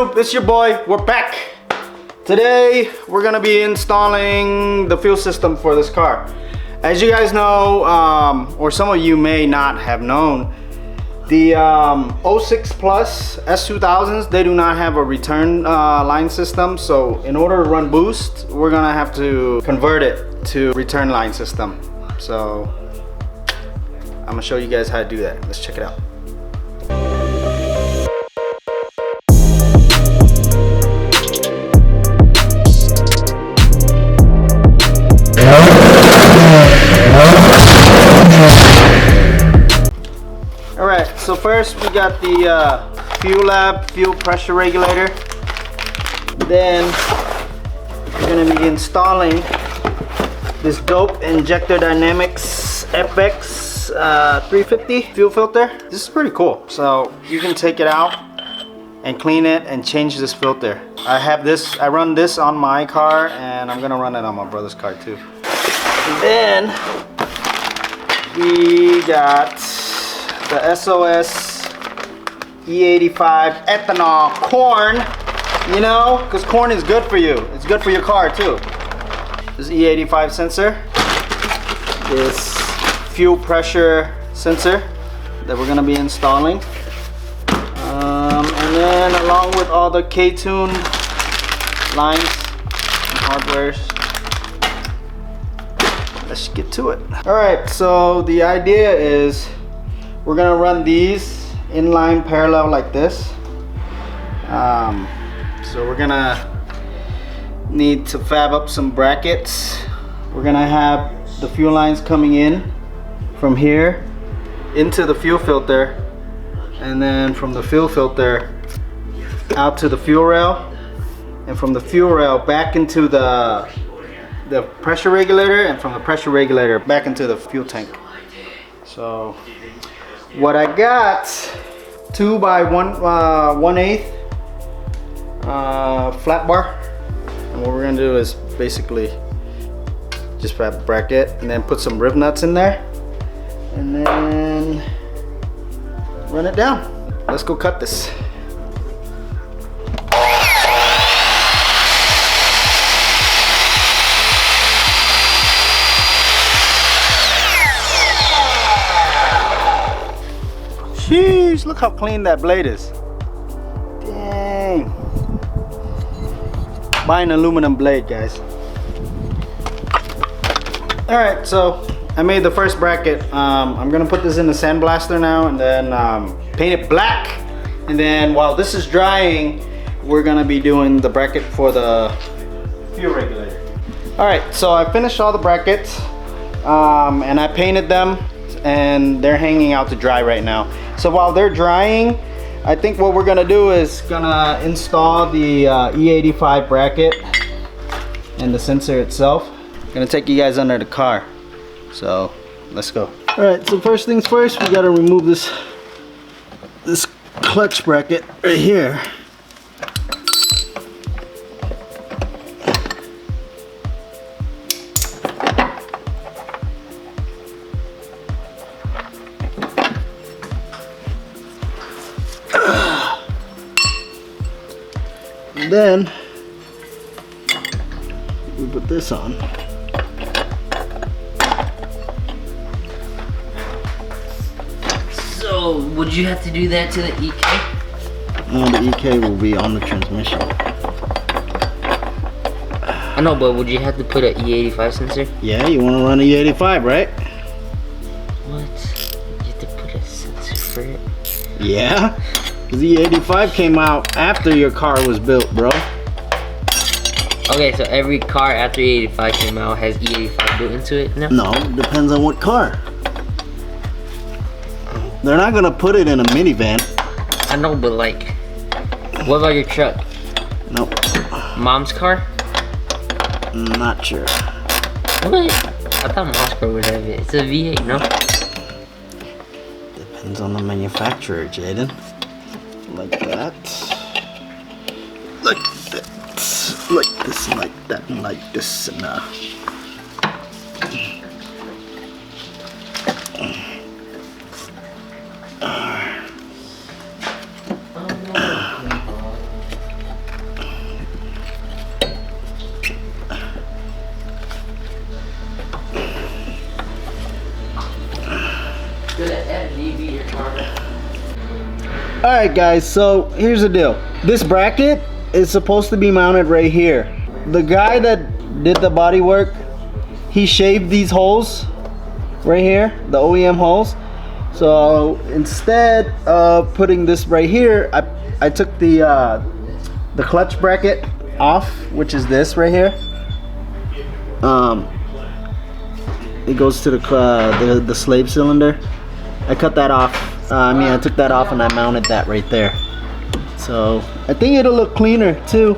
YouTube? It's your boy. We're back. Today we're gonna be installing the fuel system for this car. As you guys know, or some of you may not have known, the 06 Plus S2000s, they do not have a return line system. So in order to run boost, we're gonna have to convert it to return line system. So I'm gonna show you guys how to do that. Let's check it out. Alright, so first we got the fuel lab, fuel pressure regulator. Then we're going to be installing this dope Injector Dynamics FX350 fuel filter. This is pretty cool. So you can take it out and clean it and change this filter. I run this on my car, and I'm going to run it on my brother's car too. And then we got the SOS E85 ethanol corn, you know, because corn is good for you. It's good for your car too. This E85 sensor, this fuel pressure sensor that we're going to be installing, and then along with all the K-tune lines and hardwares. Let's get to it. Alright, so the idea is we're gonna run these in line parallel like this. So we're gonna need to fab up some brackets. We're gonna have the fuel lines coming in from here into the fuel filter, and then from the fuel filter out to the fuel rail, and from the fuel rail back into the pressure regulator, and from the pressure regulator back into the fuel tank. So what I got, 2 by 1/8 flat bar, and what we're gonna do is basically just fab a bracket and then put some rib nuts in there and then run it down. Let's go cut this. Jeez, look how clean that blade is. Dang. Buy an aluminum blade, guys. Alright, so I made the first bracket. I'm gonna put this in the sandblaster now and then paint it black. And then while this is drying, we're gonna be doing the bracket for the fuel regulator. Alright, so I finished all the brackets and I painted them, and they're hanging out to dry right now. So while they're drying, I think what we're gonna do is gonna install the E85 bracket and the sensor itself. Gonna take you guys under the car. So let's go. All right, so first things first, we gotta remove this clutch bracket right here. And then we put this on. So would you have to do that to the EK? No, the EK will be on the transmission. I know, but would you have to put an E85 sensor? Yeah, you want to run an E85, right? What? You have to put a sensor for it? Yeah. The E85 came out after your car was built, bro. Okay, so every car after E85 came out has E85 built into it? No? No, it depends on what car. They're not gonna put it in a minivan. I know, but like, what about your truck? Nope. Mom's car? Not sure. What? I thought Mom's car would have it. It's a V8, no? Depends on the manufacturer, Jaden. Like that. Like that. Like this, like that, and like this, and Alright guys, so here's the deal. This bracket is supposed to be mounted right here. The guy that did the body work, he shaved these holes right here, the OEM holes. So instead of putting this right here, I took the clutch bracket off, which is this right here. It goes to the slave cylinder. I cut that off. I took that off and I mounted that right there. So I think it'll look cleaner too,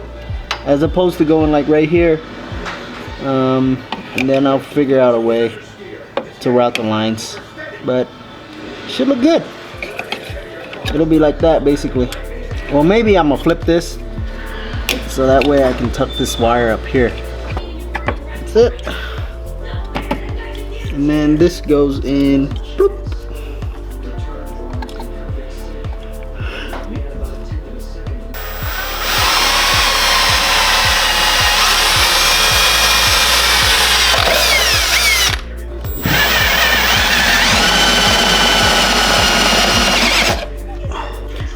as opposed to going like right here. And then I'll figure out a way to route the lines, but should look good. It'll be like that basically. Well, maybe I'm gonna flip this so that way I can tuck this wire up here. That's it. And then this goes in. Boop.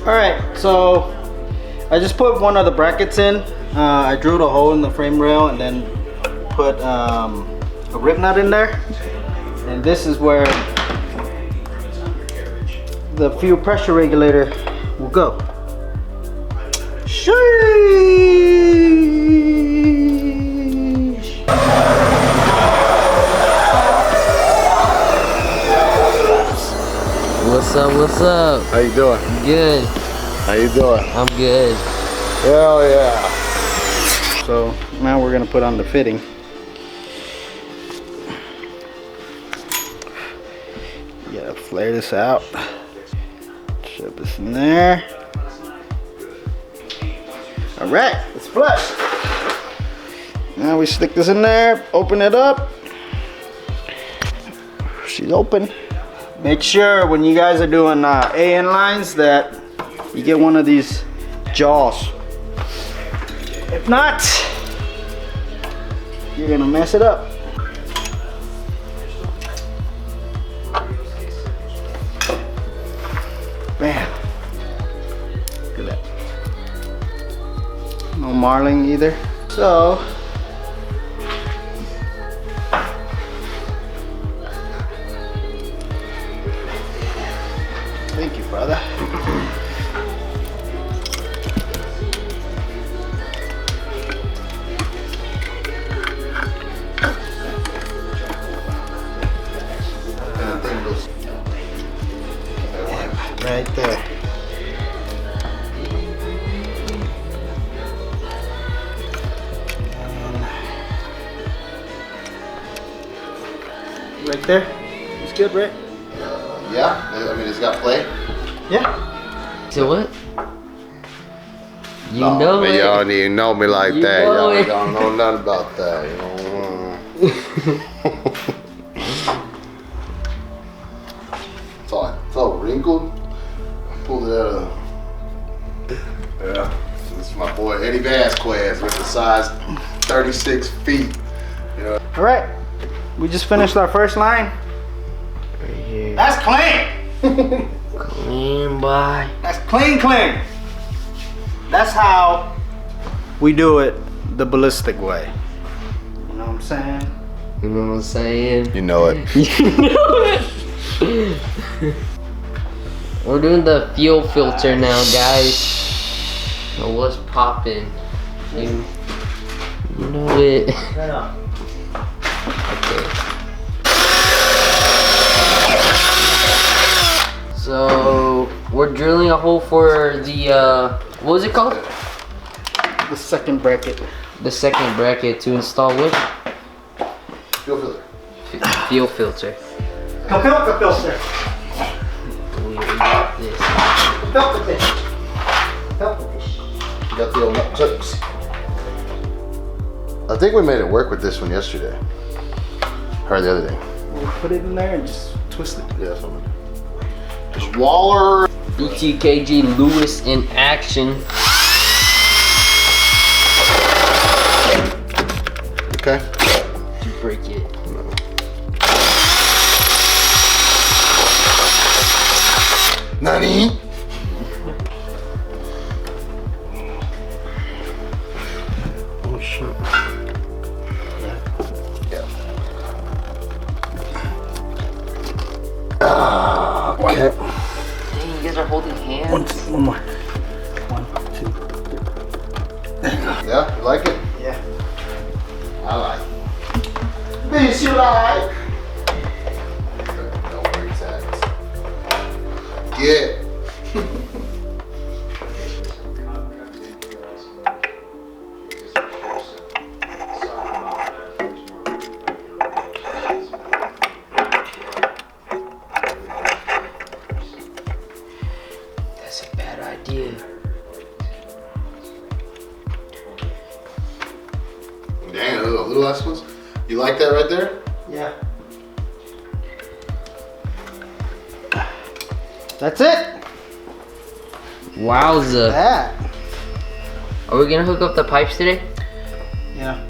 Alright, so I just put one of the brackets in. I drilled a hole in the frame rail and then put a rib nut in there. And this is where the fuel pressure regulator will go. Sheesh. What's up, what's up? How you doing? Good. How you doing? I'm good. Hell yeah. So now we're gonna put on the fitting. You gotta flare this out. Shove this in there. Alright, it's flush. Now we stick this in there, open it up. She's open. Make sure when you guys are doing AN lines that you get one of these jaws. If not, you're gonna mess it up. Bam. Look at that. No marling either. So, thank you, brother. Right there. Right there. It's good, right? Yeah, I mean, it's got play. Yeah. So what? You No, know man, it. y'all don't even know me like You that. know Y'all it. don't know nothing about that. You know. It's all wrinkled. I pulled it out of. Yeah, this is my boy Eddie Vasquez with the size 36 feet. You know. All right. We just finished our first line. Right here. That's clean. Clean, boy. That's clean, clean. That's how we do it the ballistic way. You know what I'm saying? You know what I'm saying? You know it. You know it. We're doing the fuel filter now, guys. So what's poppin'? You know it. Right on. Okay. So we're drilling a hole for the what was it called? The second bracket. The second bracket to install what? Fuel filter. Fuel filter. Filter filter. We got this. Filter fish. Filter fish. You got the old nut clips. I think we made it work with this one yesterday. Or the other day. We'll put it in there and just twist it. Yeah, that's what I'm gonna do. Just Waller. BTKG Lewis in action. Okay. Did you break it? Nani? shit. Okay. Dang, you guys are holding hands. One more. 1, 2, 3. There you go. Yeah, you like it? Yeah. I like it. This you like? Don't worry, Zach. Get. That's a bad idea. Damn, little last ones. You like that right there? Yeah. That's it. Wowza. That. Are we gonna hook up the pipes today? Yeah.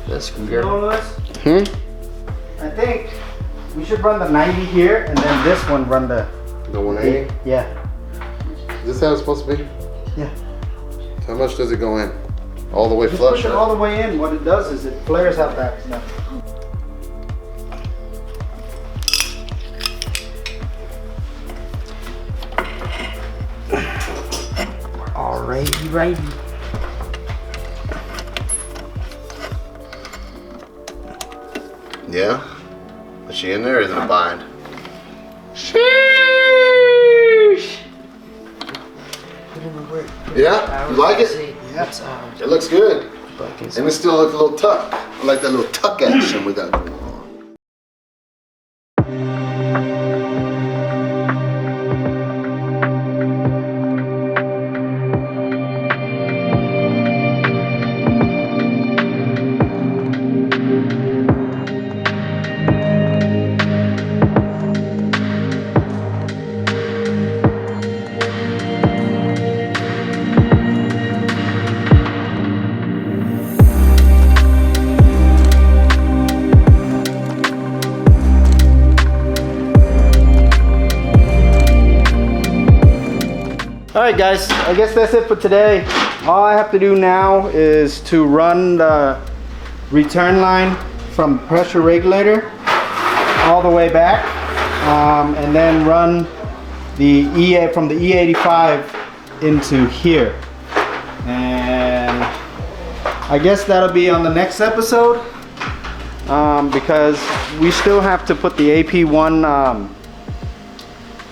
That's You good. know, Lewis? I think we should run the 90 here, and then this one run the. The 180? Yeah. Is this how it's supposed to be? Yeah. How much does it go in? All the way Just flush? push it all the way in. What it does is it flares out that stuff. Alrighty, righty. Yeah? Is she in there or is it a bind? Sheesh. Put in the work. Yeah? You like it? Yeah. It's ours. It looks good. Buckets. And it still looks a little tuck. I like that little tuck action with that going on. Alright guys, I guess that's it for today. All I have to do now is to run the return line from pressure regulator all the way back, and then run the EA from the E85 into here. And I guess that'll be on the next episode, because we still have to put the AP1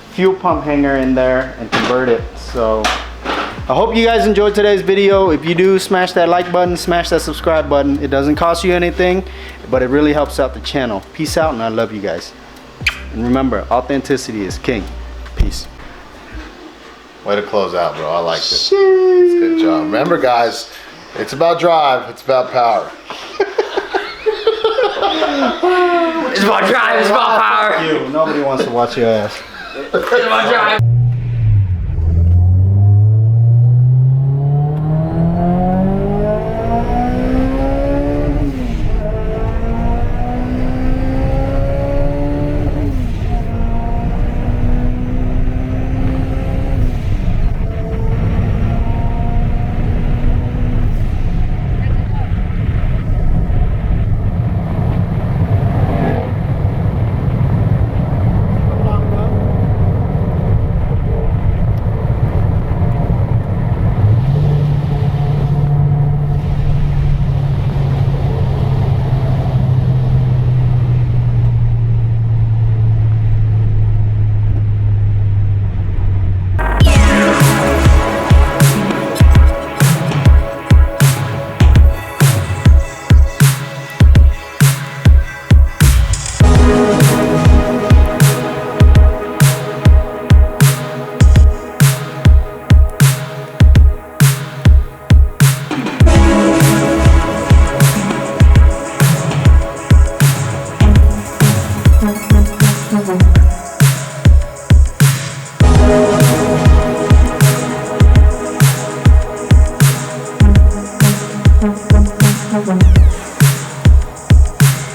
fuel pump hanger in there and convert it. So I hope you guys enjoyed today's video. If you do, smash that like button, smash that subscribe button. It doesn't cost you anything, but it really helps out the channel. Peace out, and I love you guys. And remember, authenticity is king. Peace. Way to close out, bro. I liked it. Good job. Remember, guys, it's about drive, it's about power. It's about drive, it's about power. You, nobody wants to watch your ass. It's about drive. Mm-hmm.